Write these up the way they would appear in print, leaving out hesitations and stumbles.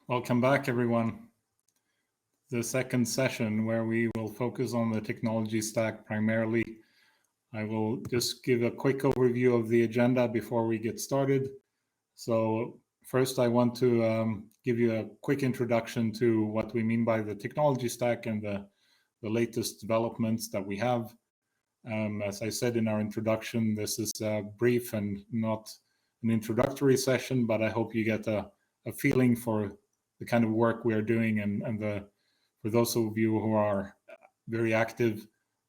Welcome back, everyone. The second session where we will focus on the technology stack primarily. I will just give a quick overview of the agenda before we get started. So first, I want to give you a quick introduction to what we mean by the technology stack and the latest developments that we have. As I said in our introduction, this is brief and not an introductory session, but I hope you get a feeling for the kind of work we are doing, and for those of you who are very active,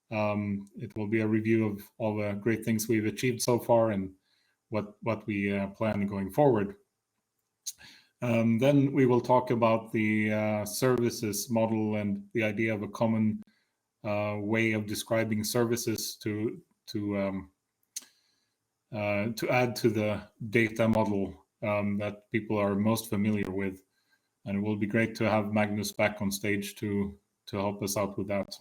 it will be a review of all the great things we've achieved so far and what we plan going forward. Then we will talk about the services model and the idea of a common way of describing services to add to the data model that people are most familiar with. And it will be great to have Magnus back on stage to help us out with that.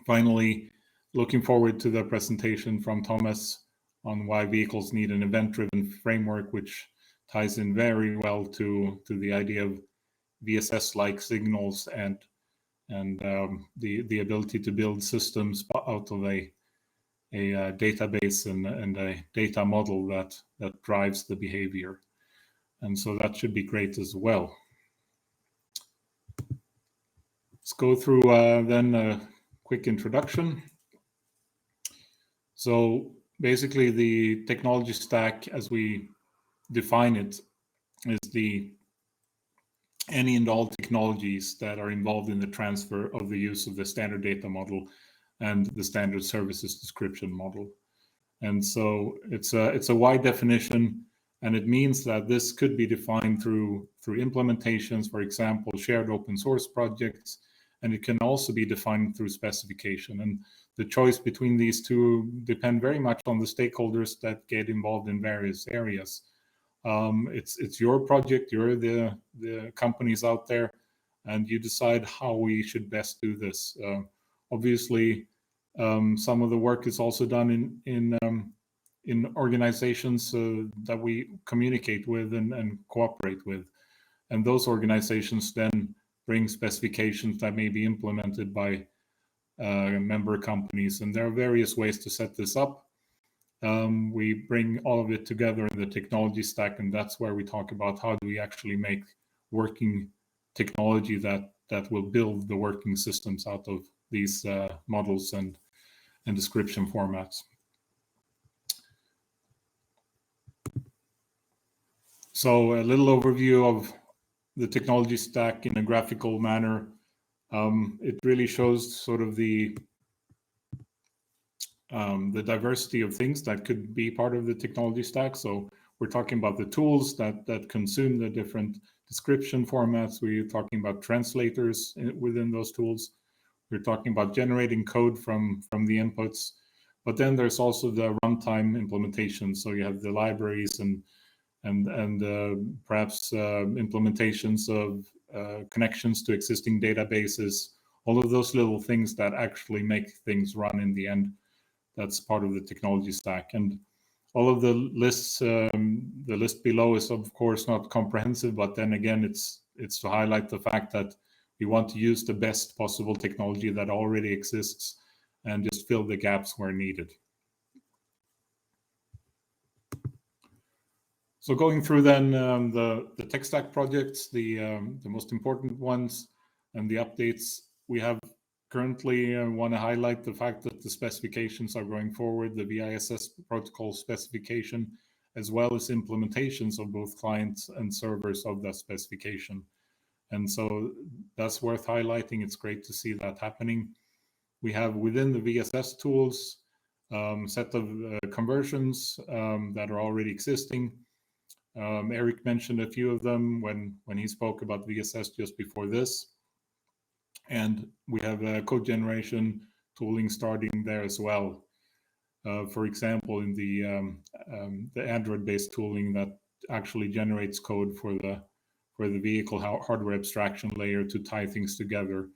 Finally, looking forward to the presentation from Thomas on why vehicles need an event-driven framework, which ties in very well to the idea of VSS-like signals and the ability to build systems out of a database and a data model that drives the behavior. And so that should be great as well. Let's go through then a quick introduction. So basically the technology stack as we define it is any and all technologies that are involved in the transfer of the use of the standard data model and the standard services description model. And so it's a wide definition. And it means that this could be defined through implementations, for example, shared open source projects, and it can also be defined through specification. And the choice between these two depend very much on the stakeholders that get involved in various areas. It's your project, you're the companies out there, and you decide how we should best do this. Obviously, some of the work is also done in organizations that we communicate with and cooperate with. And those organizations then bring specifications that may be implemented by member companies. And there are various ways to set this up. We bring all of it together in the technology stack, and that's where we talk about how do we actually make working technology that will build the working systems out of these models and description formats. So a little overview of the technology stack in a graphical manner. It really shows sort of the diversity of things that could be part of the technology stack. So we're talking about the tools that consume the different description formats. We're talking about translators within those tools. We're talking about generating code from the inputs. But then there's also the runtime implementation. So you have the libraries and perhaps implementations of connections to existing databases, all of those little things that actually make things run in the end. That's part of the technology stack. And all of the lists, the list below is of course not comprehensive, but then again, it's to highlight the fact that we want to use the best possible technology that already exists and just fill the gaps where needed. So going through then the tech stack projects, the most important ones and the updates we have currently, want to highlight the fact that the specifications are going forward, the VISS protocol specification, as well as implementations of both clients and servers of that specification. And so that's worth highlighting. It's great to see that happening. We have within the VSS tools set of conversions that are already existing. Eric mentioned a few of them when he spoke about VSS just before this. And we have code generation tooling starting there as well. For example, in the Android-based tooling that actually generates code for the vehicle hardware abstraction layer to tie things together.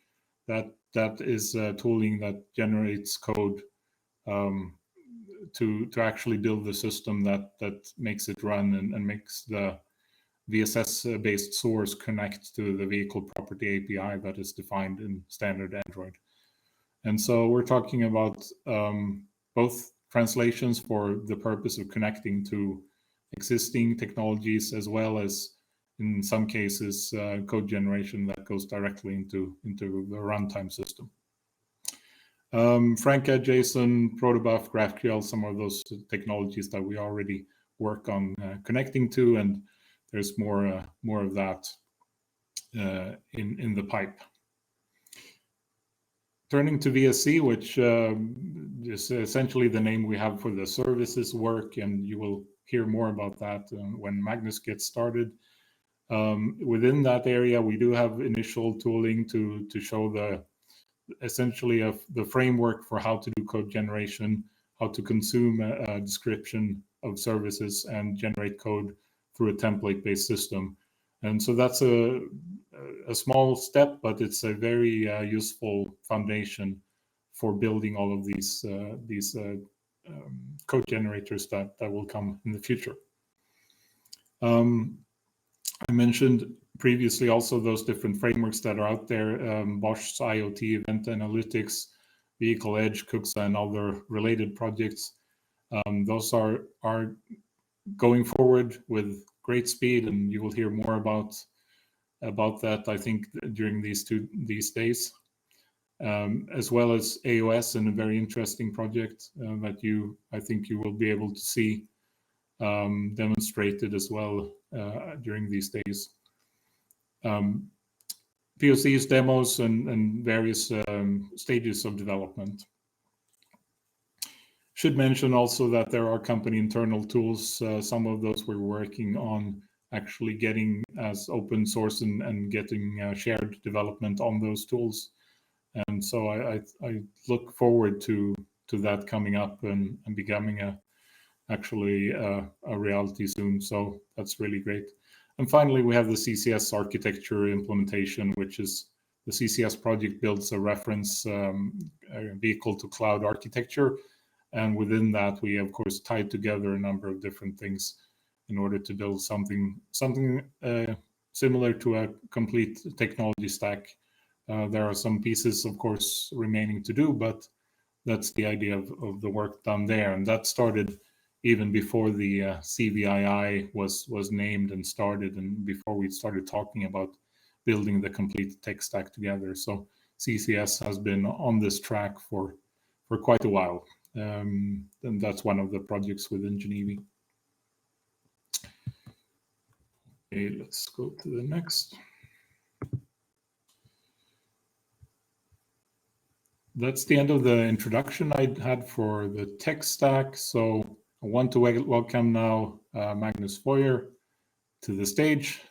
That is tooling that generates code to actually build the system that makes it run and makes the VSS-based source connect to the vehicle property API that is defined in standard Android. And so we're talking about both translations for the purpose of connecting to existing technologies, as well as in some cases code generation that goes directly into the runtime system. Franca, JSON, Protobuf, GraphQL, some of those technologies that we already work on connecting to, and there's more of that in the pipe. Turning to VSC, which is essentially the name we have for the services work, and you will hear more about that when Magnus gets started. Within that area, we do have initial tooling to show the essentially of the framework for how to do code generation, how to consume a description of services and generate code through a template-based system. And so that's a small step, but it's a very useful foundation for building all of these code generators that will come in the future. I mentioned previously also those different frameworks that are out there, Bosch's IOT Event Analytics, Vehicle Edge, Kuxa, and other related projects. Those are going forward with great speed, and you will hear more about that, I think, during these days, as well as AOS, and a very interesting project that I think you will be able to see demonstrated as well during these days. POCs, demos, and various stages of development. Should mention also that there are company internal tools. Some of those we're working on actually getting as open source and getting shared development on those tools. And so I look forward to that coming up and becoming actually a reality soon. So that's really great. And finally, we have the CCS architecture implementation, which is the CCS project builds a reference vehicle to cloud architecture. And within that, we, of course, tied together a number of different things in order to build something similar to a complete technology stack. There are some pieces, of course, remaining to do, but that's the idea of the work done there. And that started even before the CVII was named and started, and before we started talking about building the complete tech stack together. So CCS has been on this track for quite a while. And that's one of the projects within Geneva. Okay, let's go to the next. That's the end of the introduction I had for the tech stack. So I want to welcome now Magnus Foyer to the stage.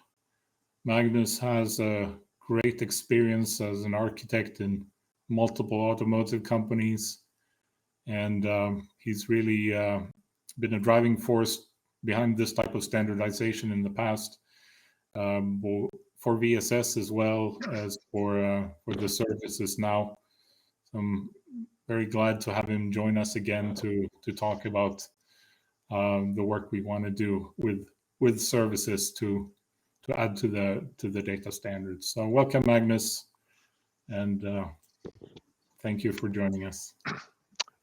Magnus has a great experience as an architect in multiple automotive companies, and he's really been a driving force behind this type of standardization in the past, for VSS as well as for the services now. So I'm very glad to have him join us again to talk about the work we want to do with services to add to the data standards. So welcome, Magnus, and thank you for joining us.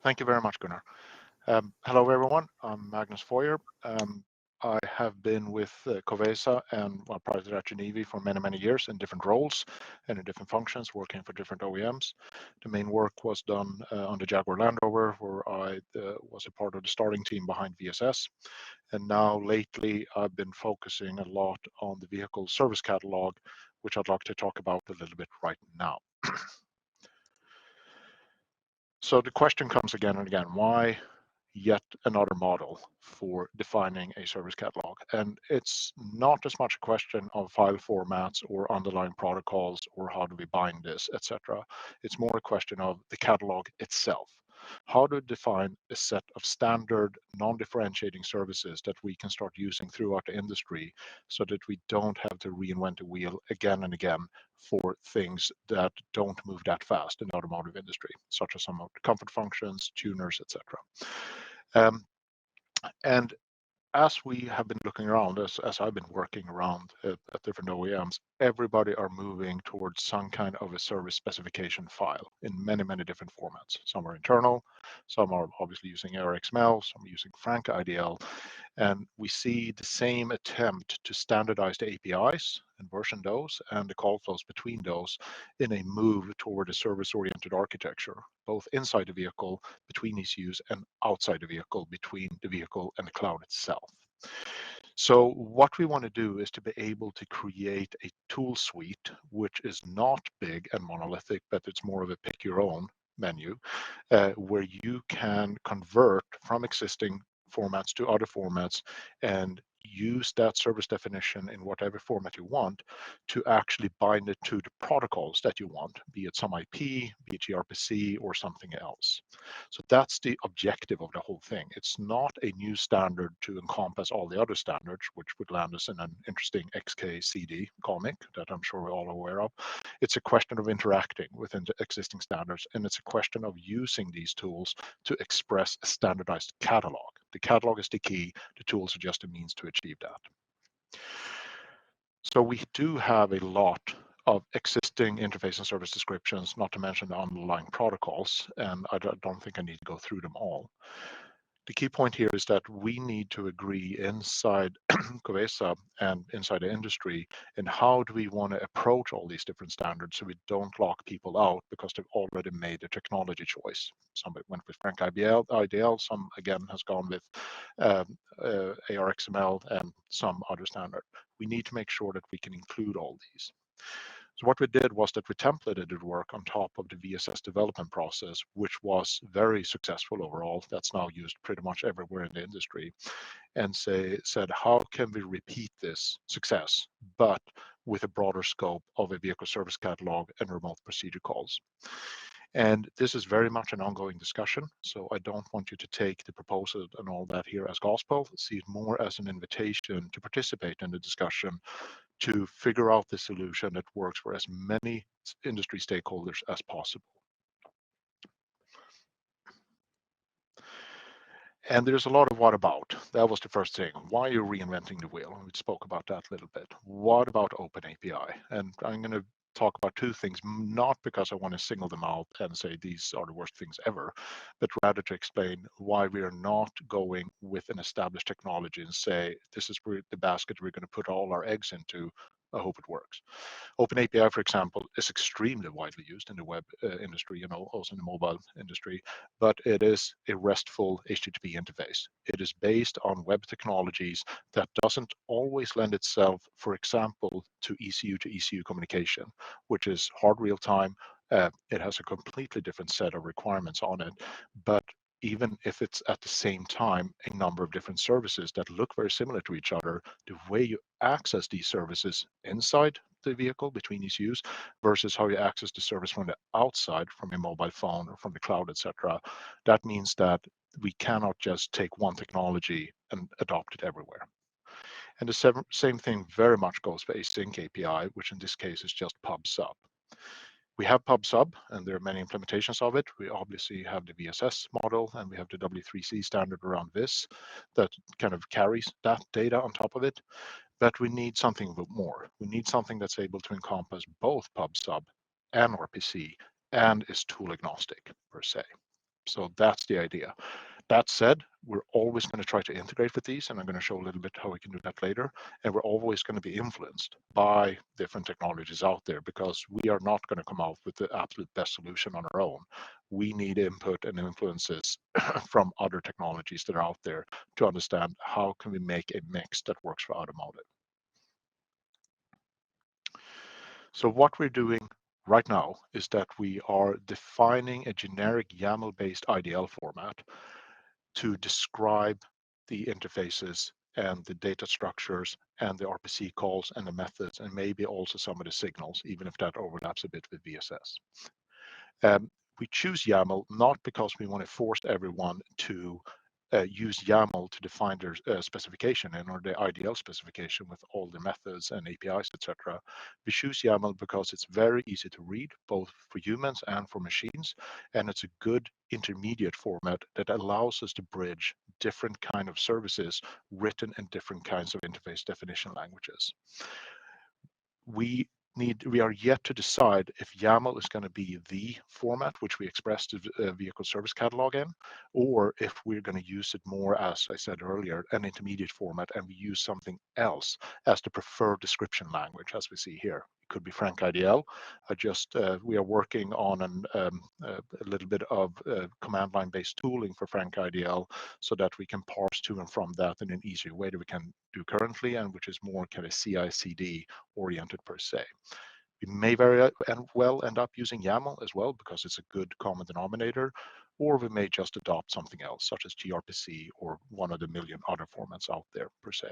Thank you very much, Gunnar. Hello, everyone. I'm Magnus Foyer. I have been with Covesa and prior to that Geneva for many years in different roles and in different functions, working for different OEMs. The main work was done on the Jaguar Land Rover, where I was a part of the starting team behind VSS. And now lately, I've been focusing a lot on the vehicle service catalog, which I'd like to talk about a little bit right now. So the question comes again and again, why yet another model for defining a service catalog? And it's not as much a question of file formats or underlying protocols or how do we bind this, etc. It's more a question of the catalog itself. How to define a set of standard non-differentiating services that we can start using throughout the industry so that we don't have to reinvent the wheel again and again for things that don't move that fast in the automotive industry, such as some of the comfort functions, tuners, etc. And as we have been looking around, as I've been working around at different OEMs, everybody are moving towards some kind of a service specification file in many, many different formats. Some are internal, some are obviously using ARXML, some are using Frank IDL, and we see the same attempt to standardize the APIs and version those and the call flows between those in a move toward a service-oriented architecture, both inside the vehicle, between ECUs, and outside the vehicle, between the vehicle and the cloud itself. So what we want to do is to be able to create a tool suite, which is not big and monolithic, but it's more of a pick your own menu, where you can convert from existing formats to other formats and use that service definition in whatever format you want to actually bind it to the protocols that you want, be it some IP, be it gRPC, or something else. So that's the objective of the whole thing. It's not a new standard to encompass all the other standards, which would land us in an interesting XKCD comic that I'm sure we're all aware of. It's a question of interacting within the existing standards, and it's a question of using these tools to express a standardized catalog. The catalog is the key. The tools are just a means to achieve that. So we do have a lot of existing interface and service descriptions, not to mention the underlying protocols, and I don't think I need to go through them all. The key point here is that we need to agree inside Covesa and inside the industry in how do we want to approach all these different standards so we don't lock people out because they've already made a technology choice. Somebody went with Frank IDL, some again has gone with ARXML and some other standard. We need to make sure that we can include all these. So what we did was that we templated the work on top of the VSS development process, which was very successful overall. That's now used pretty much everywhere in the industry, and said, how can we repeat this success, but with a broader scope of a vehicle service catalog and remote procedure calls. And this is very much an ongoing discussion. So I don't want you to take the proposal and all that here as gospel. See it more as an invitation to participate in the discussion to figure out the solution that works for as many industry stakeholders as possible. And there's a lot of what about. That was the first thing. Why are you reinventing the wheel? We spoke about that a little bit. What about Open API? And I'm going to talk about two things, not because I want to single them out and say these are the worst things ever, but rather to explain why we are not going with an established technology and say, this is the basket we're going to put all our eggs into. I hope it works. OpenAPI, for example, is extremely widely used in the web industry, also in the mobile industry, but it is a RESTful HTTP interface. It is based on web technologies that doesn't always lend itself, for example, to ECU communication, which is hard real time. It has a completely different set of requirements on it, but even if it's at the same time a number of different services that look very similar to each other, the way you access these services inside the vehicle between ECUs versus how you access the service from the outside, from your mobile phone or from the cloud, etc. That means that we cannot just take one technology and adopt it everywhere. And the same thing very much goes for async API, which in this case is just pub/sub. We have pub/sub, and there are many implementations of it. We obviously have the VSS model, and we have the W3C standard around this that kind of carries that data on top of it. But we need something more. We need something that's able to encompass both pub/sub and RPC and is tool agnostic per se. So that's the idea. That said, we're always going to try to integrate with these, and I'm going to show a little bit how we can do that later. And we're always going to be influenced by different technologies out there because we are not going to come out with the absolute best solution on our own. We need input and influences from other technologies that are out there to understand how can we make a mix that works for automotive. So what we're doing right now is that we are defining a generic YAML-based IDL format to describe the interfaces and the data structures and the RPC calls and the methods and maybe also some of the signals, even if that overlaps a bit with VSS. We choose YAML not because we want to force everyone to use YAML to define their specification or the IDL specification with all the methods and APIs, etc. We choose YAML because it's very easy to read, both for humans and for machines, and it's a good intermediate format that allows us to bridge different kind of services written in different kinds of interface definition languages. We are yet to decide if YAML is going to be the format which we express the vehicle service catalog in, or if we're going to use it more, as I said earlier, an intermediate format, and we use something else as the preferred description language, as we see here. It could be FrankIDL. We are working on a little bit of command line based tooling for FrankIDL, so that we can parse to and from that in an easier way that we can do currently, and which is more kind of CI/CD oriented per se. We may very well end up using YAML as well because it's a good common denominator, or we may just adopt something else, such as gRPC or one of the million other formats out there per se.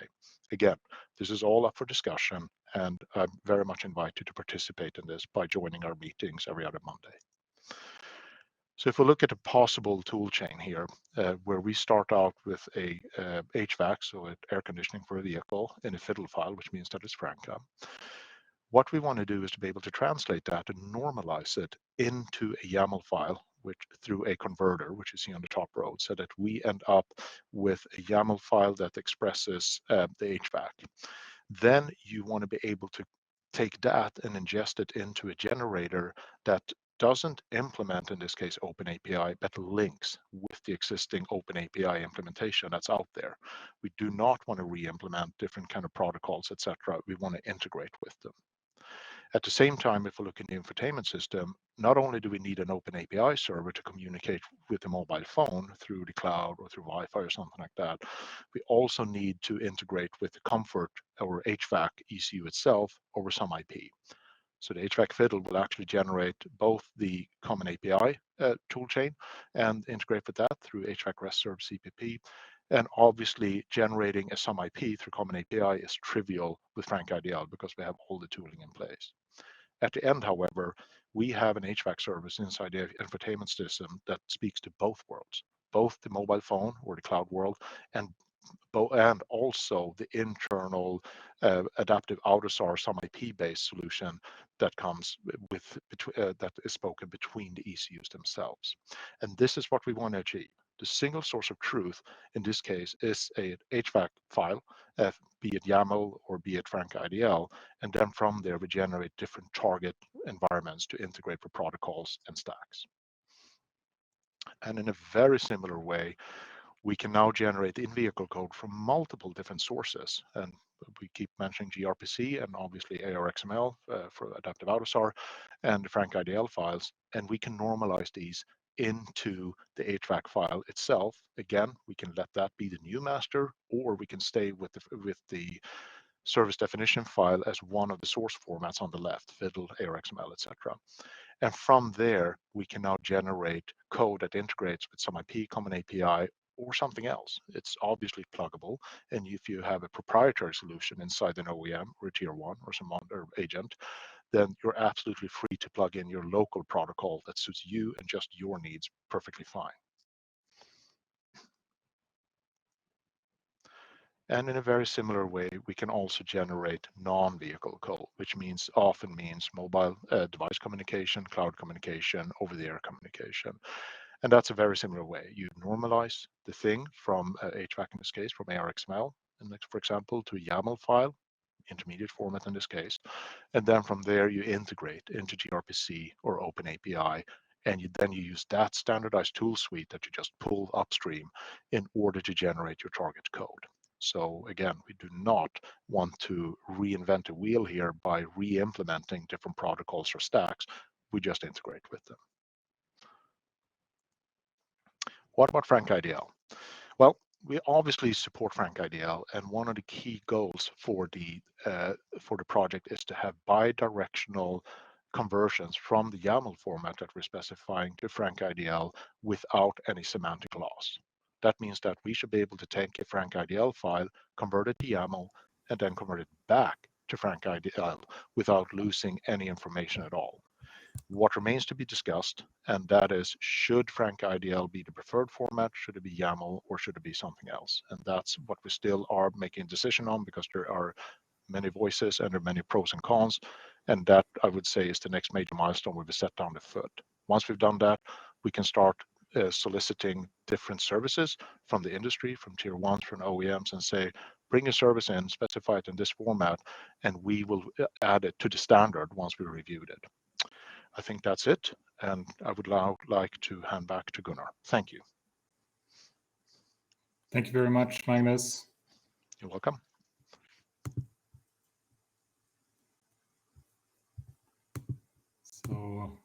Again, this is all up for discussion, and I'm very much invited to participate in this by joining our meetings every other Monday. So if we look at a possible tool chain here, where we start out with a HVAC, so an air conditioning for a vehicle, in a fiddle file, which means that it's Franca. What we want to do is to be able to translate that and normalize it into a YAML file, which through a converter, which you see on the top row, so that we end up with a YAML file that expresses the HVAC. Then you want to be able to take that and ingest it into a generator that doesn't implement, in this case, OpenAPI, but links with the existing OpenAPI implementation that's out there. We do not want to re-implement different kind of protocols, etc. We want to integrate with them. At the same time, if we look in the infotainment system, not only do we need an OpenAPI server to communicate with the mobile phone through the cloud or through Wi-Fi or something like that, we also need to integrate with the comfort or HVAC ECU itself over some IP. So the HVAC fiddle will actually generate both the common API toolchain and integrate with that through HVAC REST Serve CPP. And obviously, generating a some IP through common API is trivial with FrankIDL because we have all the tooling in place. At the end, however, we have an HVAC service inside the infotainment system that speaks to both worlds, both the mobile phone or the cloud world, and also the internal adaptive AutoSAR some IP-based solution that comes with that is spoken between the ECUs themselves. And this is what we want to achieve. The single source of truth in this case is a HVAC file, be it YAML or be it FrankIDL, and then from there we generate different target environments to integrate for protocols and stacks. And in a very similar way, we can now generate in-vehicle code from multiple different sources. And we keep mentioning gRPC and obviously ARXML for adaptive AutoSAR and the FrankIDL files. And we can normalize these into the HVAC file itself. Again, we can let that be the new master, or we can stay with the service definition file as one of the source formats on the left, fiddle, ARXML, etc. And from there, we can now generate code that integrates with some IP, common API, or something else. It's obviously pluggable. And if you have a proprietary solution inside an OEM or a tier one or some other agent, then you're absolutely free to plug in your local protocol that suits you and just your needs perfectly fine. And in a very similar way, we can also generate non-vehicle code, which often means mobile device communication, cloud communication, over-the-air communication. And that's a very similar way. You normalize the thing from HVAC in this case, from ARXML, and for example, to a YAML file, intermediate format in this case. And then from there, you integrate into gRPC or OpenAPI, and then you use that standardized tool suite that you just pull upstream in order to generate your target code. So again, we do not want to reinvent a wheel here by re-implementing different protocols or stacks. We just integrate with them. What about FrankIDL? Well, we obviously support FrankIDL, and one of the key goals for the project is to have bi-directional conversions from the YAML format that we're specifying to FrankIDL without any semantic loss. That means that we should be able to take a FrankIDL file, convert it to YAML, and then convert it back to FrankIDL without losing any information at all. What remains to be discussed, and that is, should FrankIDL be the preferred format? Should it be YAML, or should it be something else? And that's what we still are making a decision on, because there are many voices and there are many pros and cons. And that, I would say, is the next major milestone where we set down the foot. Once we've done that, we can start soliciting different services from the industry, from tier ones, from OEMs, and say, bring a service in, specify it in this format, and we will add it to the standard once we reviewed it. I think that's it, and I would now like to hand back to Gunnar. Thank you. Thank you very much, Magnus. You're welcome. So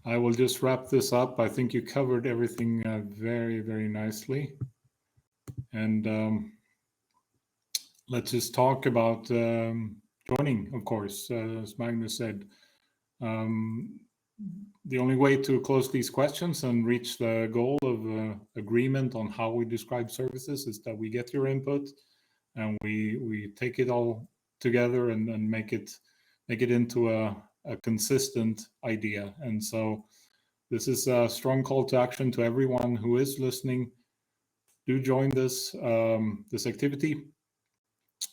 I will just wrap this up. I think you covered everything very, very nicely. And let's just talk about joining, of course, as Magnus said. The only way to close these questions and reach the goal of agreement on how we describe services is that we get your input and we take it all together and make it into a consistent idea. And so this is a strong call to action to everyone who is listening. Do join this this activity,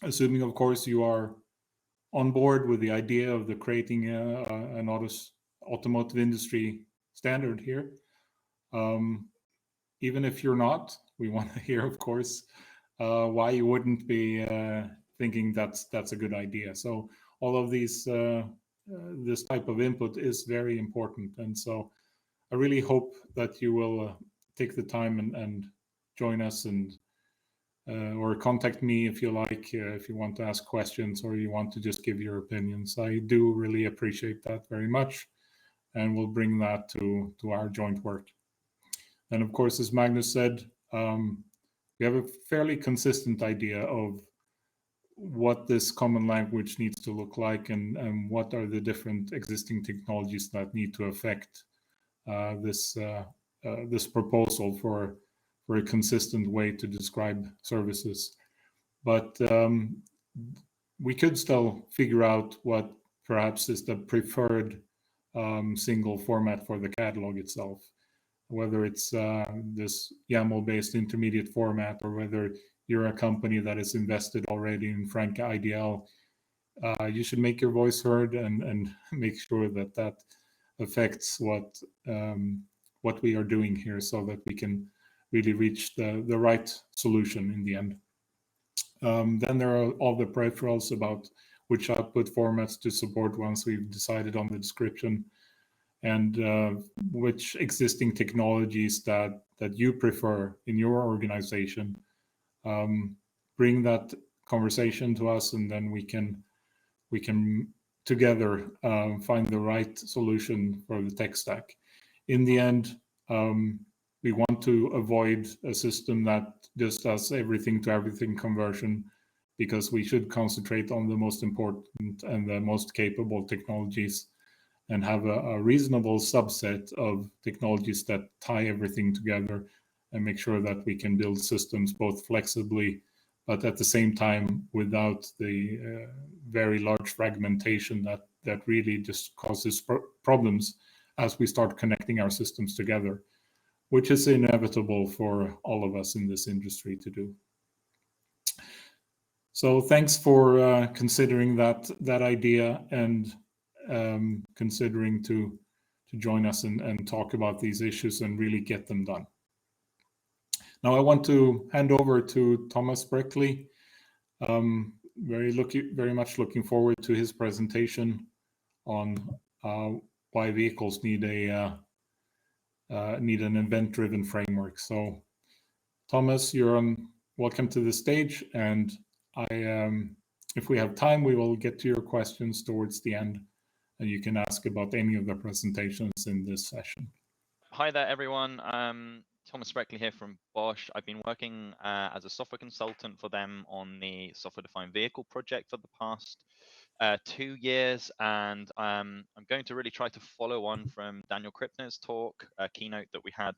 assuming, of course, you are on board with the idea of creating an automotive industry standard here. Even if you're not, we want to hear, of course, why you wouldn't be thinking that's a good idea. So all of these, this type of input is very important. And so I really hope that you will take the time and join us, and or contact me if you like, if you want to ask questions or you want to just give your opinions. I do really appreciate that very much, and we'll bring that to our joint work. And of course, as Magnus said, we have a fairly consistent idea of what this common language needs to look like, and what are the different existing technologies that need to affect this proposal for a consistent way to describe services. But we could still figure out what perhaps is the preferred single format for the catalog itself, whether it's this YAML-based intermediate format, or whether you're a company that is invested already in FrankIDL. You should make your voice heard and make sure that affects what we are doing here, so that we can really reach the right solution in the end. Then there are all the peripherals about which output formats to support once we've decided on the description, and which existing technologies that you prefer in your organization. Bring that conversation to us, and then we can together find the right solution for the tech stack. In the end, we want to avoid a system that just does everything to everything conversion, because we should concentrate on the most important and the most capable technologies, and have a reasonable subset of technologies that tie everything together, and make sure that we can build systems both flexibly, but at the same time without the very large fragmentation that really just causes problems as we start connecting our systems together, which is inevitable for all of us in this industry to do. So thanks for considering that idea, and considering to join us and talk about these issues and really get them done. Now I want to hand over to Thomas Berkeley. Very much looking forward to his presentation on why vehicles need an event-driven framework. So, Thomas, you're welcome to the stage, and if we have time, we will get to your questions towards the end, and you can ask about any of the presentations in this session. Hi there, everyone. Thomas Spreckel here from Bosch. I've been working as a software consultant for them on the software-defined vehicle project for the past 2 years, and I'm going to really try to follow on from Daniel Krippner's talk, keynote that we had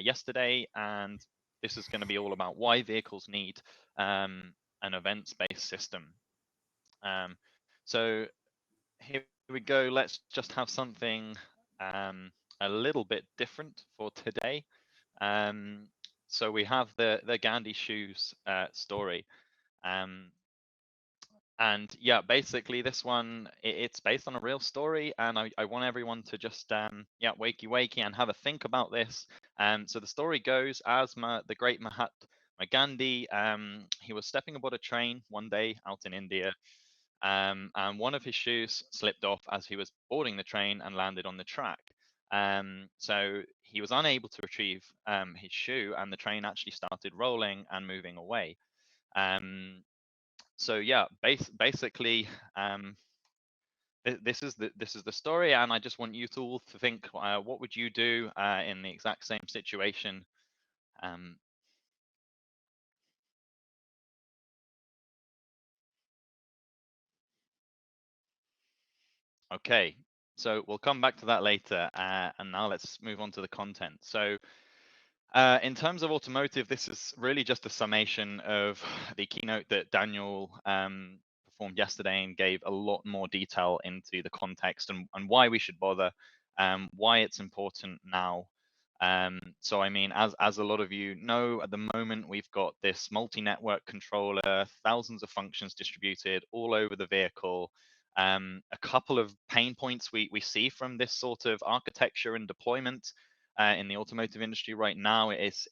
yesterday, and this is going to be all about why vehicles need an events-based system. So here Here we go. Let's just have something a little bit different for today. So we have the Gandhi shoes story. And yeah, basically this one, it's based on a real story, and I want everyone to just yeah, wakey and have a think about this. So the story goes, as the great Mahatma Gandhi, he was stepping aboard a train one day out in India, and one of his shoes slipped off as he was boarding the train and landed on the track. So he was unable to retrieve his shoe, and the train actually started rolling and moving away. So yeah, basically, this is the story, and I just want you to all to think, what would you do in the exact same situation? Okay, so we'll come back to that later, and now let's move on to the content. So in terms of automotive, this is really just a summation of the keynote that Daniel performed yesterday, and gave a lot more detail into the context and why we should bother, why it's important now. So I mean, as a lot of you know, at the moment we've got this multi-network controller, thousands of functions distributed all over the vehicle. A couple of pain points we see from this sort of architecture and deployment in the automotive industry right now is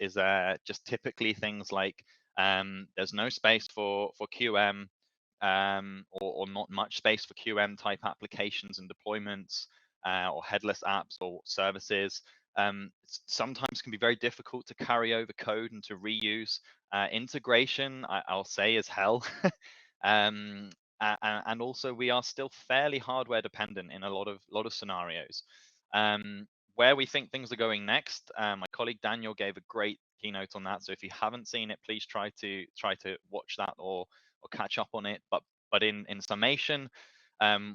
just typically things like there's no space for QM, or not much space for QM type applications and deployments, or headless apps or services. Sometimes can be very difficult to carry over code and to reuse. Integration, I'll say, is hell. And also we are still fairly hardware dependent in a lot of scenarios. Where we think things are going next, my colleague Daniel gave a great keynote on that. So if you haven't seen it, please try to watch that or catch up on it. But in summation,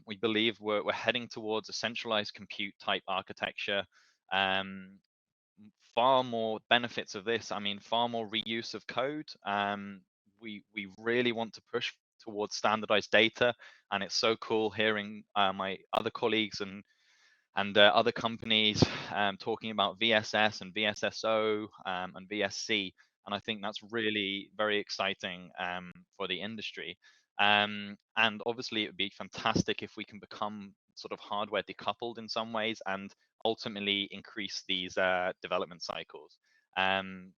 we believe we're heading towards a centralized compute type architecture. Far more benefits of this. I mean, far more reuse of code. We really want to push towards standardized data, and it's so cool hearing my other colleagues and other companies talking about VSS and VSSO and VSC. And I think that's really very exciting for the industry. And obviously, it would be fantastic if we can become sort of hardware decoupled in some ways, and ultimately increase these development cycles. And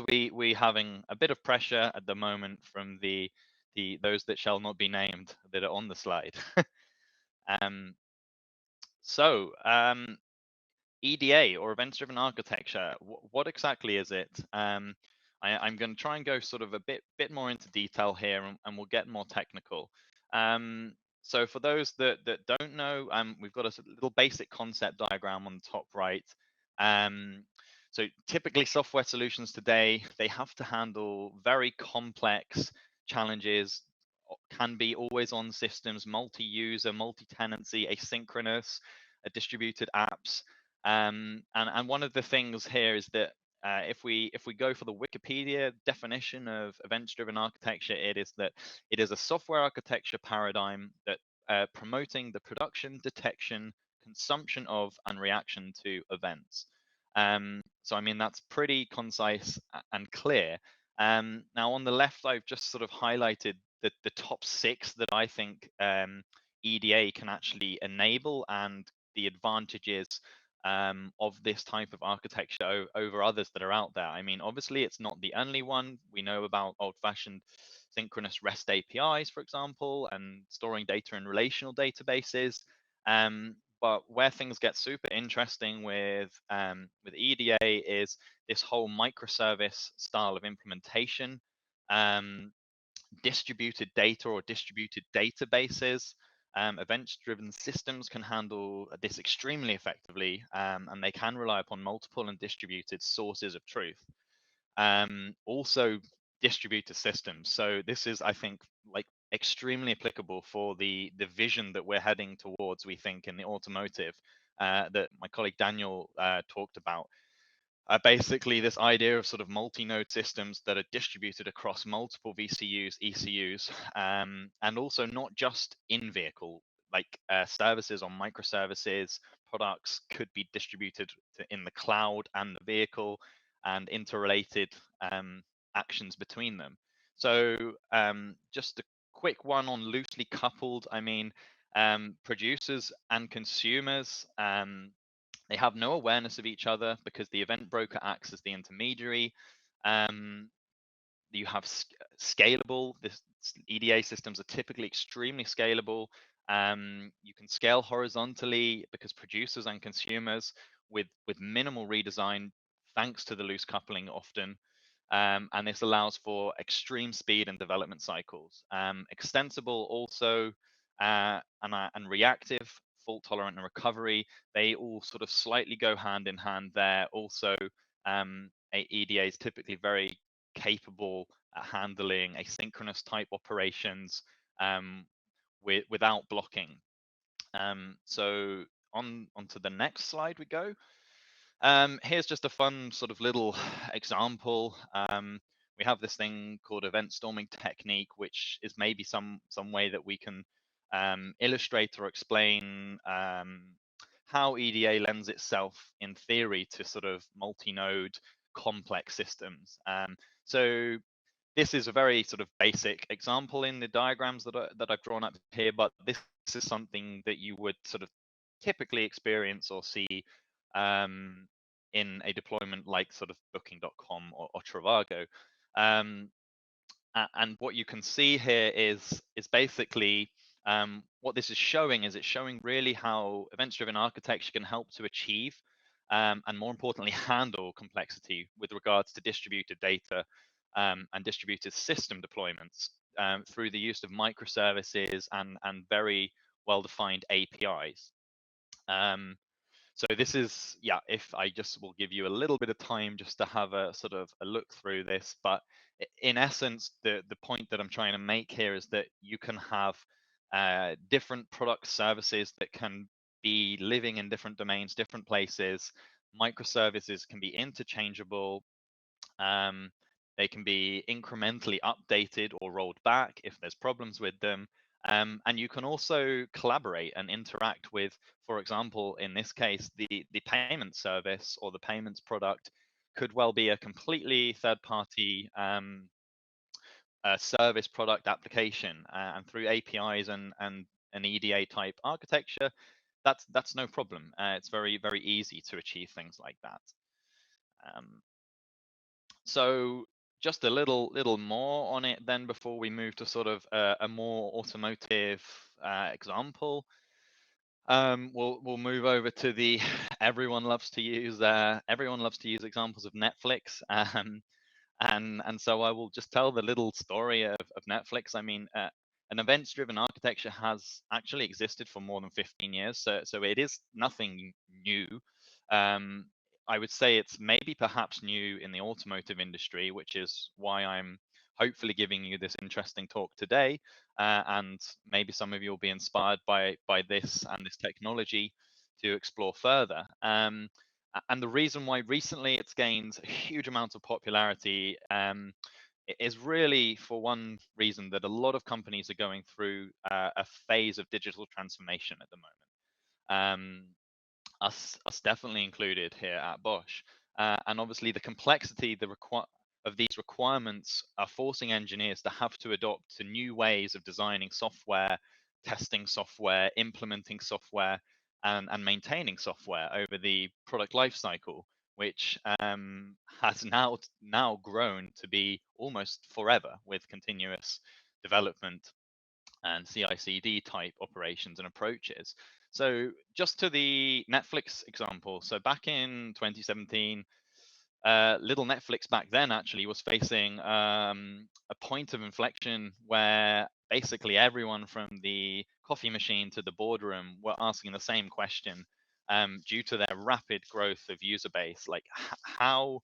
we having a bit of pressure at the moment from those that shall not be named that are on the slide. So EDA, or event-driven architecture, what exactly is it? I'm going to try and go sort of a bit more into detail here, and we'll get more technical. So for those that don't know, we've got a little basic concept diagram on the top right. So typically software solutions today, they have to handle very complex challenges, can be always on systems, multi-user, multi-tenancy, asynchronous, distributed apps. And one of the things here is that if we go for the Wikipedia definition of event-driven architecture, it is a software architecture paradigm that promoting the production, detection, consumption of, and reaction to events. So I mean, that's pretty concise and clear. Now on the left, I've just sort of highlighted the top 6 that I think EDA can actually enable, and the advantages of this type of architecture over others that are out there. I mean, obviously, it's not the only one. We know about old-fashioned synchronous REST APIs, for example, and storing data in relational databases. But where things get super interesting with EDA is this whole microservice style of implementation, distributed data or distributed databases. Event-driven systems can handle this extremely effectively, and they can rely upon multiple and distributed sources of truth. Also, distributed systems. So this is, I think, like extremely applicable for the vision that we're heading towards, we think, in the automotive that my colleague Daniel talked about. Basically, this idea of sort of multi-node systems that are distributed across multiple VCUs, ECUs, and also not just in vehicle. services or microservices, products could be distributed in the cloud and the vehicle, and interrelated actions between them. So just a quick one on loosely coupled. I mean, producers and consumers, they have no awareness of each other because the event broker acts as the intermediary. You have scalable. This EDA systems are typically extremely scalable. You can scale horizontally because producers and consumers with minimal redesign, thanks to the loose coupling often. And this allows for extreme speed and development cycles. Extensible also, and reactive, fault tolerant and recovery, they all sort of slightly go hand in hand there. Also, EDA is typically very capable at handling asynchronous type operations without blocking. So onto the next slide we go. Here's just a fun sort of little example. We have this thing called event storming technique, which is maybe some way that we can illustrate or explain how EDA lends itself in theory to sort of multi-node complex systems. So this is a very sort of basic example in the diagrams that I've drawn up here, but this is something that you would sort of typically experience or see in a deployment like sort of Booking.com or Trivago. And what you can see here is basically what this is showing is it's showing really how event-driven architecture can help to achieve and more importantly handle complexity with regards to distributed data and distributed system deployments through the use of microservices and very well-defined APIs. So this is, yeah, if I just will give you a little bit of time just to have a sort of a look through this, but in essence, the point that I'm trying to make here is that you can have different product services that can be living in different domains, different places. Microservices can be interchangeable. They can be incrementally updated or rolled back if there's problems with them. And you can also collaborate and interact with, for example, in this case, the payment service or the payments product could well be a completely third-party service product application. And through APIs and an EDA type architecture, that's no problem. It's very, very easy to achieve things like that. So just a little more on it then before we move to sort of a more automotive example. We'll move over to the everyone loves to use examples of Netflix. And so I will just tell the little story of Netflix. I mean, an events-driven architecture has actually existed for more than 15 years, so it is nothing new. I would say it's maybe perhaps new in the automotive industry, which is why I'm hopefully giving you this interesting talk today. And maybe some of you will be inspired by this and this technology to explore further. And the reason why recently it's gained a huge amount of popularity is really for one reason that a lot of companies are going through a phase of digital transformation at the moment. Us definitely included here at Bosch. And obviously the complexity of these requirements are forcing engineers to have to adopt to new ways of designing software, testing software, implementing software, and maintaining software over the product lifecycle, which has now grown to be almost forever with continuous development and CI/CD type operations and approaches. So just to the Netflix example, so back in 2017, little Netflix back then actually was facing a point of inflection where basically everyone from the coffee machine to the boardroom were asking the same question due to their rapid growth of user base. Like how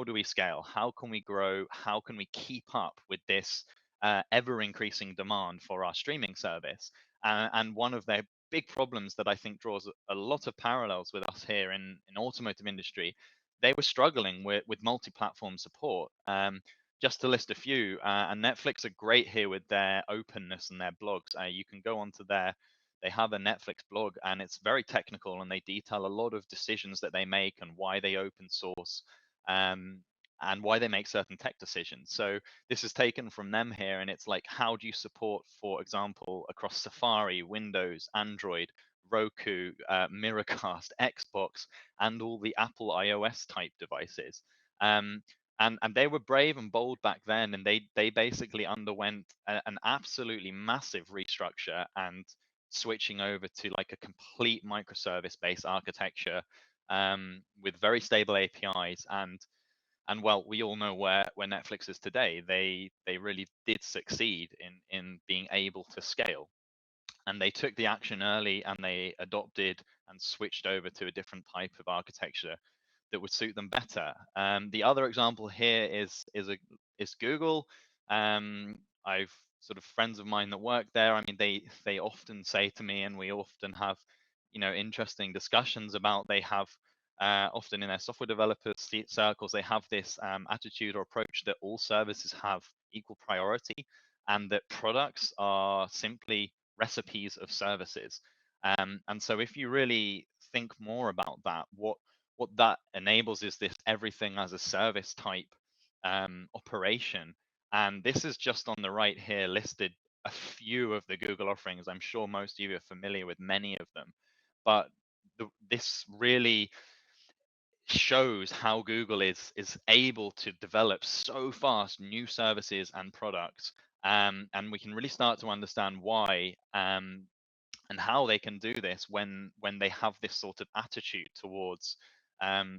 do we scale? How can we grow? How can we keep up with this ever increasing demand for our streaming service? And one of their big problems that I think draws a lot of parallels with us here in automotive industry, they were struggling with multi-platform support. Just to list a few, and Netflix are great here with their openness and their blogs. You can go onto their they have a Netflix blog, and it's very technical, and they detail a lot of decisions that they make and why they open source, and why they make certain tech decisions. So this is taken from them here, and it's like, how do you support, for example, across Safari, Windows, Android, Roku, Miracast, Xbox, and all the Apple iOS type devices. And they were brave and bold back then, and they basically underwent an absolutely massive restructure and switching over to like a complete microservice-based architecture, with very stable APIs. And well, we all know where Netflix is today. They really did succeed in being able to scale, and they took the action early, and they adopted and switched over to a different type of architecture that would suit them better. The other example here is Google. I've sort of friends of mine that work there. I mean, they often say to me, and we often have, interesting discussions about. They have often in their software developers circles, they have this attitude or approach that all services have equal priority, and that products are simply recipes of services. And so if you really think more about that, what that enables is this everything as a service type operation. And this is just on the right here listed a few of the Google offerings. I'm sure most of you are familiar with many of them, but this really shows how Google is able to develop so fast new services and products, and we can really start to understand why, and how they can do this when they have this sort of attitude towards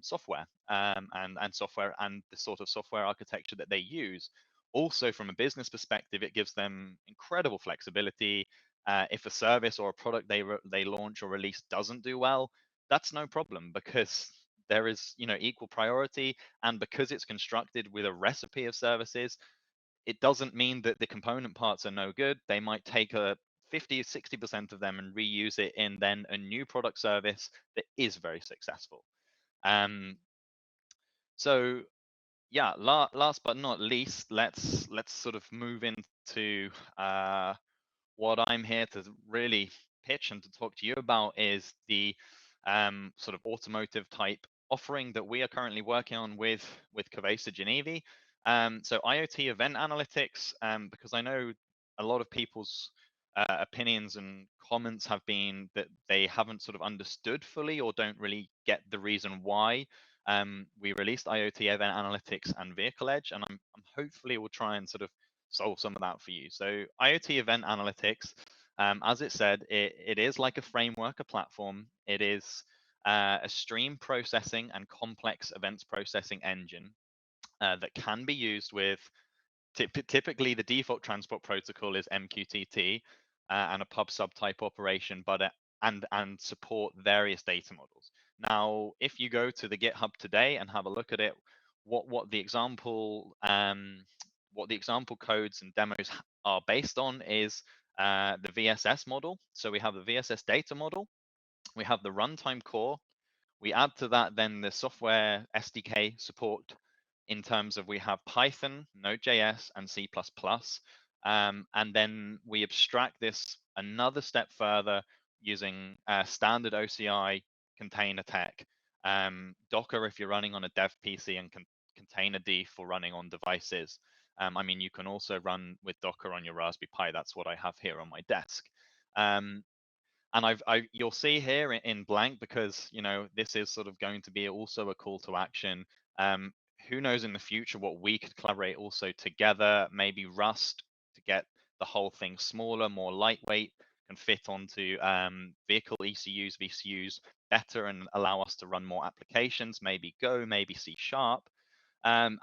software, and software, and the sort of software architecture that they use. Also, from a business perspective, it gives them incredible flexibility. If a service or a product they launch or release doesn't do well, that's no problem, because there is equal priority, and because it's constructed with a recipe of services, it doesn't mean that the component parts are no good. They might take a 50 60% of them and reuse it in then a new product service that is very successful. So yeah, last but not least, let's sort of move into what I'm here to really pitch and to talk to you about is the sort of automotive type offering that we are currently working on with Covesa Genevi. So IoT Event Analytics, because I know a lot of people's opinions and comments have been that they haven't sort of understood fully or don't really get the reason why we released IoT Event Analytics and Vehicle Edge, and I'm hopefully will try and sort of solve some of that for you. So IoT Event Analytics, as it said, it is like a framework, a platform. It is a stream processing and complex events processing engine that can be used with typically the default transport protocol is MQTT and a pub sub type operation, but and support various data models. Now, if you go to the GitHub today and have a look at it, what the example codes and demos are based on is the VSS model. So we have the VSS data model, we have the runtime core, we add to that then the software SDK support in terms of we have Python, Node.js, and C++. And then we abstract this another step further using standard OCI container tech, Docker if you're running on a dev PC, and containerd for running on devices. I mean, you can also run with Docker on your Raspberry Pi. That's what I have here on my desk. And you'll see here in blank, because this is sort of going to be also a call to action. Who knows in the future what we could collaborate also together, maybe Rust to get the whole thing smaller, more lightweight, can fit onto vehicle ECUs, VCUs better, and allow us to run more applications, maybe Go, maybe C#. And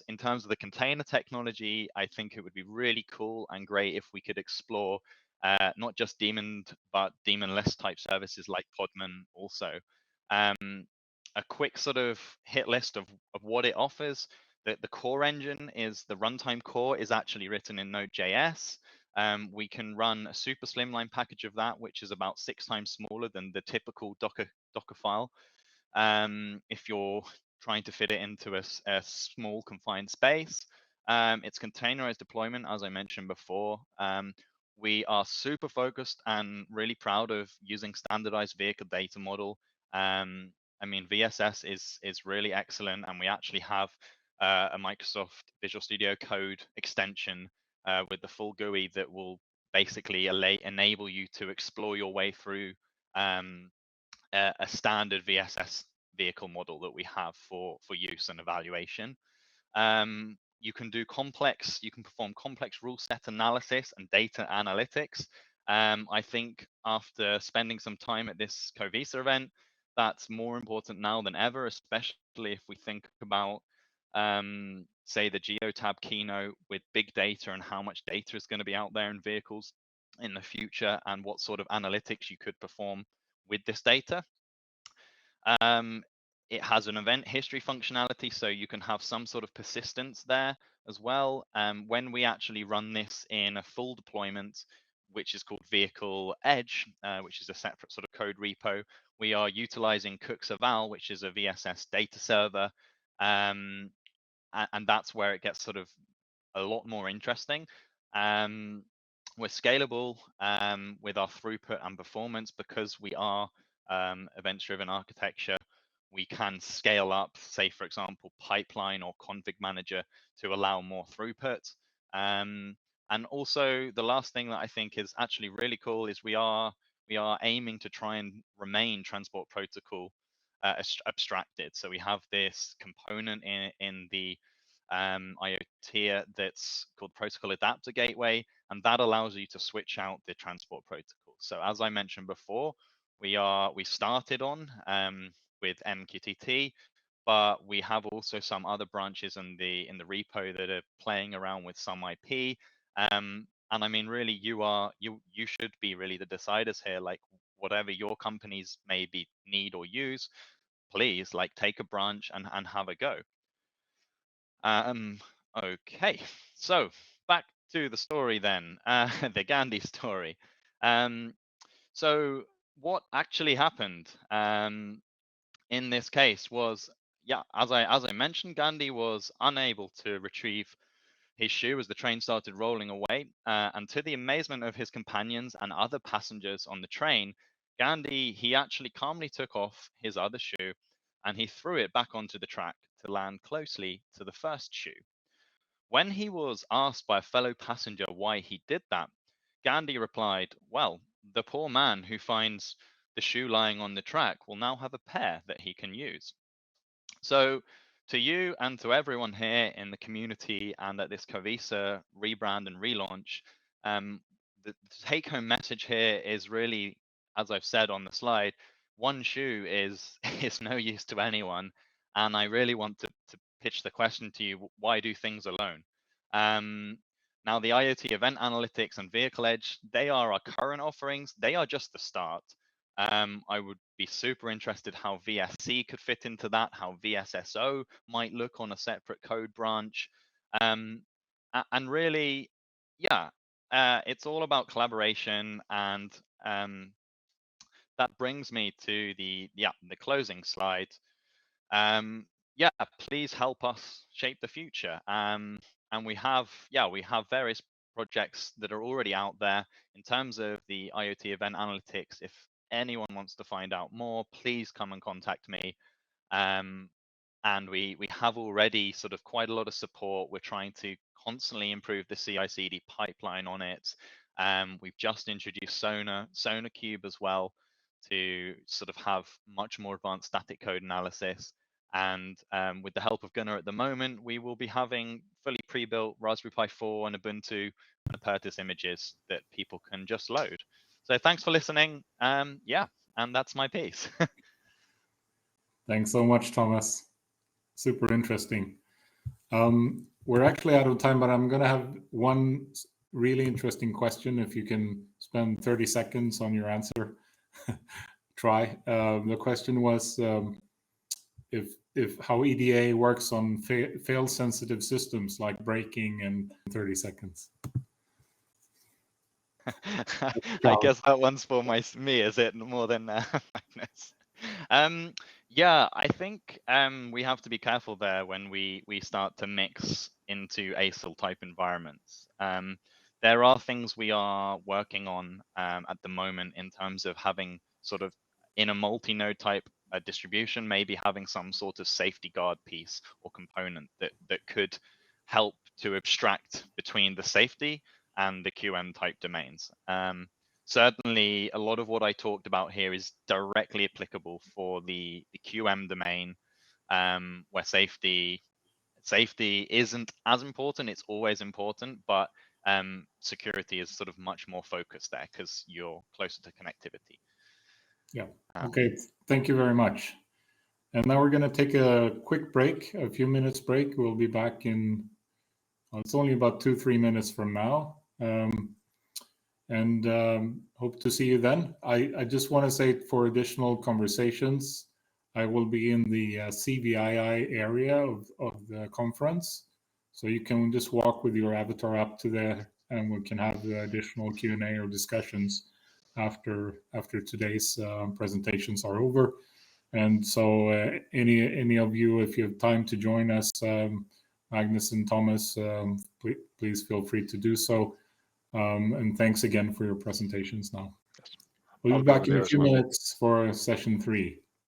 in terms of the container technology, I think it would be really cool and great if we could explore not just daemoned, but daemonless type services like Podman also. A quick sort of hit list of what it offers. The core engine is the runtime core is actually written in Node.js. We can run a super slimline package of that, which is about 6 times smaller than the typical Docker file. If you're trying to fit it into a small confined space. It's containerized deployment, as I mentioned before. we are super focused and really proud of using standardized vehicle data model. I mean, VSS is really excellent, and we actually have a Microsoft Visual Studio Code extension with the full GUI that will basically enable you to explore your way through a standard VSS vehicle model that we have for use and evaluation. You can perform complex rule set analysis and data analytics. I think after spending some time at this Covisa event, that's more important now than ever, especially if we think about, say, the GeoTab keynote with big data and how much data is going to be out there in vehicles in the future and what sort of analytics you could perform with this data. It has an event history functionality, so you can have some sort of persistence there as well. When we actually run this in a full deployment, which is called Vehicle Edge, which is a separate sort of code repo, we are utilizing Cook's Eval, which is a VSS data server. And that's where it gets sort of a lot more interesting. We're scalable with our throughput and performance because we are event-driven architecture. We can scale up, say, for example, pipeline or config manager to allow more throughput. And also, the last thing that I think is actually really cool is we are aiming to try and remain transport protocol abstracted. So we have this component in the IoT that's called Protocol Adapter Gateway, and that allows you to switch out the transport protocol. So as I mentioned before, we started on with MQTT, but we have also some other branches in the repo that are playing around with some IP. And I mean, really, you should be really the deciders here. Like, whatever your companies maybe need or use, please take a branch and have a go. Okay, so back to the story then, the Gandhi story. So what actually happened in this case was, yeah, as I mentioned, Gandhi was unable to retrieve his shoe as the train started rolling away, and to the amazement of his companions and other passengers on the train, Gandhi, he actually calmly took off his other shoe and he threw it back onto the track to land closely to the first shoe. When he was asked by a fellow passenger why he did that, Gandhi replied, "Well, the poor man who finds the shoe lying on the track will now have a pair that he can use." So to you and to everyone here in the community and at this Covisa rebrand and relaunch, the take-home message here is really, as I've said on the slide, one shoe is no use to anyone. And I really want to pitch the question to you: why do things alone? Now, the IoT Event Analytics and Vehicle Edge, they are our current offerings. They are just the start. I would be super interested how VSC could fit into that, how VSSO might look on a separate code branch. And really, yeah, it's all about collaboration. And that brings me to the closing slide. Yeah, please help us shape the future. And we have various projects that are already out there in terms of the IoT Event Analytics. If anyone wants to find out more, please come and contact me. And we have already sort of quite a lot of support. We're trying to constantly improve the CI/CD pipeline on it. We've just introduced Sonar Cube as well to sort of have much more advanced static code analysis. And with the help of Gunnar at the moment, we will be having fully pre-built Raspberry Pi 4 and Ubuntu and Apertus images that people can just load. So thanks for listening. Yeah, and that's my piece. Thanks so much, Thomas. Super interesting. We're actually out of time, but I'm going to have one really interesting question. If you can spend 30 seconds on your answer, try. The question was if how EDA works on fail-sensitive systems like braking, in 30 seconds. I guess that one's for me, is it, more than Magnus? Yeah, I think we have to be careful there when we start to mix into ASIL type environments. there are things we are working on at the moment in terms of having sort of in a multi-node type distribution, maybe having some sort of safety guard piece or component that could help to abstract between the safety and the QM type domains. Certainly, a lot of what I talked about here is directly applicable for the QM domain, where safety isn't as important. It's always important, but security is sort of much more focused there because you're closer to connectivity. Yeah. Okay. Thank you very much. And now we're going to take a quick break, a few minutes break. We'll be back in, well, it's only about 2-3 minutes from now. Hope to see you then. I just want to say for additional conversations, I will be in the CVII area of the conference. So you can just walk with your avatar up to there and we can have additional Q&A or discussions after today's presentations are over. And so any of you, if you have time to join us, Magnus and Thomas, please feel free to do so. And thanks again for your presentations now. Yes. We'll I'll be be back in there a as few well. minutes for session 3.